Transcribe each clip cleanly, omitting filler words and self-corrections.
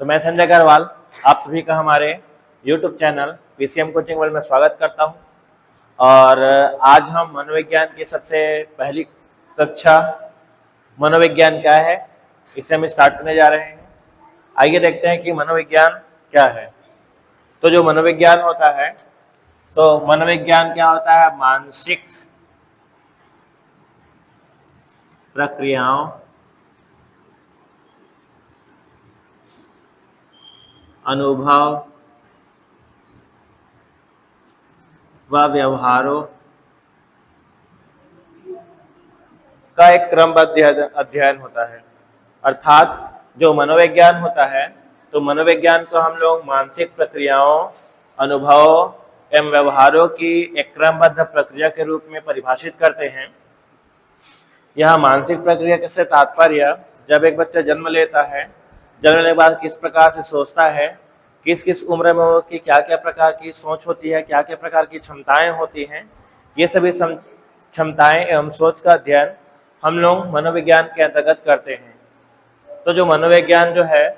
तो मैं संजय अग्रवाल आप सभी का हमारे YouTube channel PCM coaching world में स्वागत करता हूं। और आज हम मनोविज्ञान की सबसे पहली कक्षा मनोविज्ञान क्या है इसे हम स्टार्ट करने जा रहे हैं। आइए देखते हैं कि मनोविज्ञान क्या है। तो जो मनोविज्ञान होता है, तो मनोविज्ञान क्या होता है? मानसिक प्रक्रियाओं, अनुभव व व्यवहारों का एक क्रमबद्ध अध्ययन होता है। अर्थात जो मनोविज्ञान होता है, तो मनोविज्ञान को हम लोग मानसिक प्रक्रियाओं, अनुभवों एवं व्यवहारों की एक क्रमबद्ध प्रक्रिया के रूप में परिभाषित करते हैं। यह मानसिक प्रक्रिया से तात्पर्य जब एक बच्चा जन्म लेता है, जन्म लेने के बाद किस प्रकार से सोचता है, किस किस उम्र में उसकी क्या क्या प्रकार की सोच होती है, क्या क्या प्रकार की क्षमताएं होती हैं, ये सभी क्षमताएं एवं सोच का अध्ययन हम लोग मनोविज्ञान के अंतर्गत करते हैं। तो जो मनोविज्ञान जो है,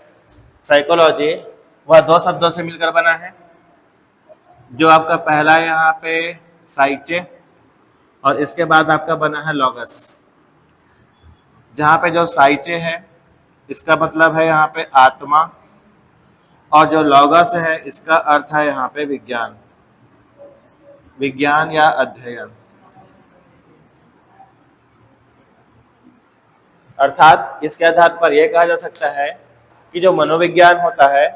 साइकोलॉजी, वह दो शब्दों से मिलकर बना है। जो आपका पहला है यहाँ पे साइचे, और इसके बाद आपका बना है लॉगस। जहाँ पे जो साइचे है इसका मतलब है यहाँ पे आत्मा, और जो लॉगस है इसका अर्थ है यहाँ पे विज्ञान, विज्ञान या अध्ययन। अर्थात इसके आधार पर यह कहा जा सकता है कि जो मनोविज्ञान होता है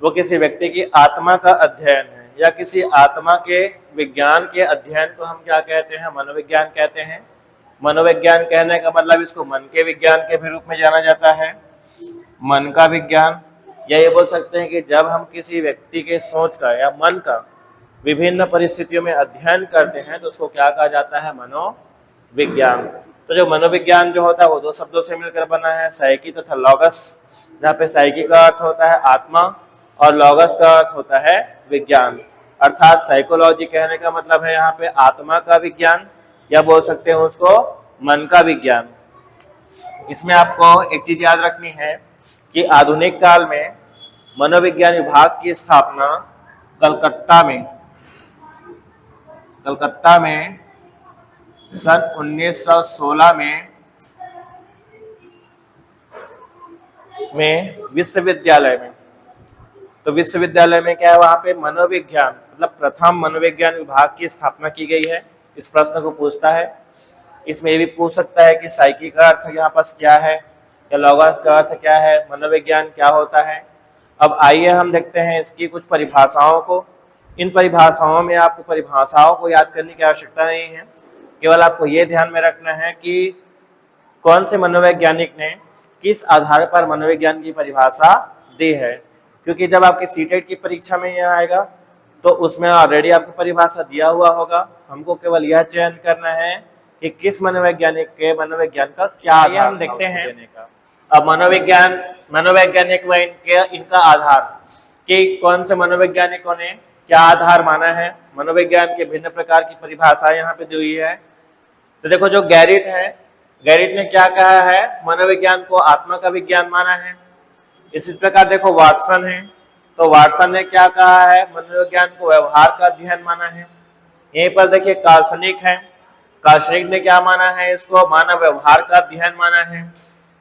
वो किसी व्यक्ति की आत्मा का अध्ययन है, या किसी आत्मा के विज्ञान के अध्ययन को हम क्या कहते हैं? मनोविज्ञान कहते हैं। मनोविज्ञान कहने का मतलब इसको मन के विज्ञान के भी रूप में जाना जाता है, मन का विज्ञान। या ये बोल सकते हैं कि जब हम किसी व्यक्ति के सोच का या मन का विभिन्न परिस्थितियों में अध्ययन करते हैं तो उसको क्या कहा जाता है? मनोविज्ञान। तो जो मनोविज्ञान जो होता है वो दो शब्दों से मिलकर बना है, साइकी तथा लॉगस। जहाँ पे साइकी का अर्थ होता है आत्मा और लॉगस का अर्थ होता है विज्ञान। अर्थात साइकोलॉजी कहने का मतलब है यहाँ पे आत्मा का विज्ञान, या बोल सकते हैं उसको मन का विज्ञान। इसमें आपको एक चीज याद रखनी है कि आधुनिक काल में मनोविज्ञान विभाग की स्थापना कलकत्ता में सन 1916 में विश्वविद्यालय में। तो विश्वविद्यालय में क्या है? वहां पे मनोविज्ञान मतलब प्रथम मनोविज्ञान विभाग की स्थापना की गई है। इस प्रश्न को पूछता है। इसमें ये भी पूछ सकता है कि साइकी का अर्थ यहाँ पास क्या है, या लॉगस का अर्थ क्या है, मनोविज्ञान क्या होता है। अब आइए हम देखते हैं इसकी कुछ परिभाषाओं को। इन परिभाषाओं में आपको परिभाषाओं को याद करने की आवश्यकता नहीं है, केवल आपको ये ध्यान में रखना है कि कौन से मनोवैज्ञानिक ने किस आधार पर मनोविज्ञान की परिभाषा दी है। क्योंकि जब आपके सीटेट की परीक्षा में यह आएगा तो उसमें ऑलरेडी आपको परिभाषा दिया हुआ होगा। हमको केवल यह चयन करना है कि किस मनोवैज्ञानिक के मनोविज्ञान का क्या आधार हम देखते हैं देने का। अब मनोवैज्ञानिक में इनका आधार कि कौन से मनोवैज्ञानिकों ने क्या आधार माना है। मनोविज्ञान के भिन्न प्रकार की परिभाषा यहाँ पे दी हुई है। तो देखो, जो गैरिट है, गैरिट ने क्या कहा है? मनोविज्ञान को आत्मा का विज्ञान माना है। इसी प्रकार देखो वाटसन है, तो वाटसन ने क्या कहा है? मनोविज्ञान को व्यवहार का अध्ययन माना है। यहीं पर देखिए कार्सनिक है, कार्सनिक ने क्या माना है? इसको मानव व्यवहार का अध्ययन माना है।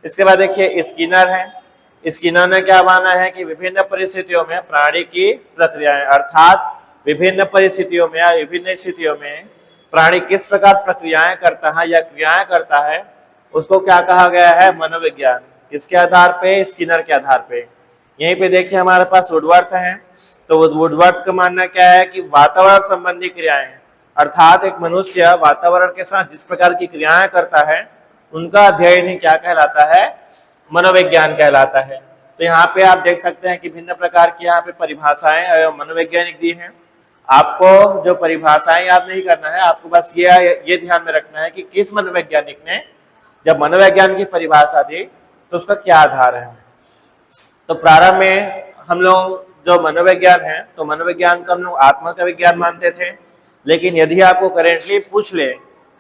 इसके बाद देखिए स्किनर है, स्किनर ने क्या माना है कि विभिन्न परिस्थितियों में प्राणी की प्रक्रियाएं, अर्थात विभिन्न परिस्थितियों में या विभिन्न स्थितियों में प्राणी किस प्रकार प्रक्रियाएं करता है या क्रियाएं करता है, उसको क्या कहा गया है? मनोविज्ञान। किसके आधार पे? स्किनर के आधार पे। यहीं पे देखिए हमारे पास वुडवर्थ है, तो वुडवर्थ का मानना क्या है कि वातावरण संबंधी क्रियाएं, अर्थात एक मनुष्य वातावरण के साथ जिस प्रकार की क्रियाएं करता है उनका अध्ययन ही क्या कहलाता है? मनोविज्ञान कहलाता है। तो यहाँ पे आप देख सकते हैं कि भिन्न प्रकार की यहाँ पे परिभाषाएं एवं मनोवैज्ञानिक दी हैं। आपको जो परिभाषाएं याद नहीं करना है, आपको बस ये ध्यान में रखना है कि किस मनोवैज्ञानिक ने जब मनोविज्ञान की परिभाषा दी तो उसका क्या आधार है। तो प्रारंभ में हम लोग जो मनोविज्ञान है, तो मनोविज्ञान को हम लोग आत्मा का विज्ञान मानते थे। लेकिन यदि आपको करेंटली पूछ ले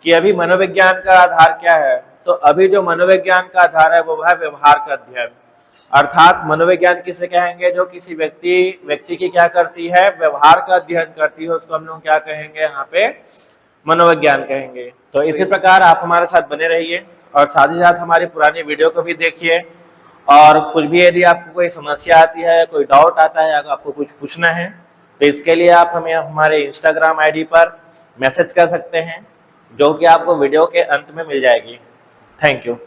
कि अभी मनोविज्ञान का आधार क्या है, तो अभी जो मनोविज्ञान का आधार है वो है व्यवहार का अध्ययन। अर्थात मनोविज्ञान किसे कहेंगे? जो किसी व्यक्ति की क्या करती है, व्यवहार का अध्ययन करती है, उसको हम लोग क्या कहेंगे यहाँ पे? मनोविज्ञान कहेंगे। तो इसी प्रकार आप हमारे साथ बने रहिए और साथ ही साथ हमारी पुरानी वीडियो को भी देखिए। और कुछ भी यदि आपको कोई समस्या आती है, कोई डाउट आता है, अगर आपको कुछ पूछना है, तो इसके लिए आप हमें हमारे इंस्टाग्राम आईडी पर मैसेज कर सकते हैं, जो कि आपको वीडियो के अंत में मिल जाएगी। Thank you.